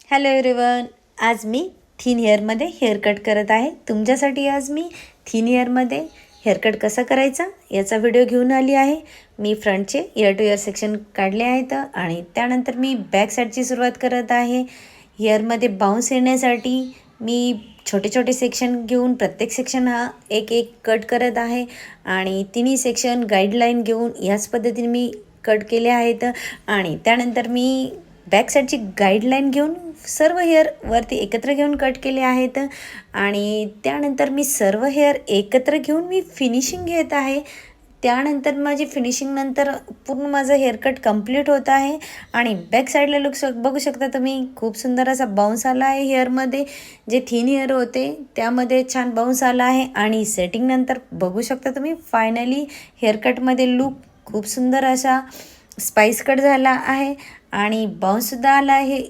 Hello everyone, आज मी thin हेअरमध्ये hair cut करत आहे. तुमच्यासाठी आज मी थिन हेअरमध्ये हेअर कट कसा करायचा याचा व्हिडिओ घेऊन आली आहे. मी फ्रंटचे इयर टू इयर सेक्शन काढले आहेत आणि त्यानंतर मी बॅक साईडची सुरुवात करत आहे. हेअरमध्ये बाउन्स येण्यासाठी मी छोटे छोटे सेक्शन घेऊन प्रत्येक सेक्शन हा एक एक कट करत आहे आणि तिन्ही सेक्शन गाईडलाईन घेऊन याच पद्धतीने मी कट केले आहेत. आणि त्यानंतर मी बॅक साईडची गाईडलाईन घेऊन सर्व हेअर वरती एकत्र घेऊन कट केले आहेत. आणि त्यानंतर मी सर्व हेअर एकत्र घेऊन मी फिनिशिंग घेत आहे. त्यानंतर माझी फिनिशिंगनंतर पूर्ण माझं हेअर कट कंप्लीट होत आहे. आणि बॅक साईडला बघू शकता तुम्ही, खूप सुंदर असा बाउन्स आला आहे हेअरमध्ये. जे थिन हेअर होते त्यामध्ये छान बाउन्स आला आहे. आणि सेटिंगनंतर बघू शकता तुम्ही, फायनली हेअर कटमध्ये लूक खूप सुंदर असा स्पाइस कट झाला आहे आणि बाउन्ससुद्धा आला आहे.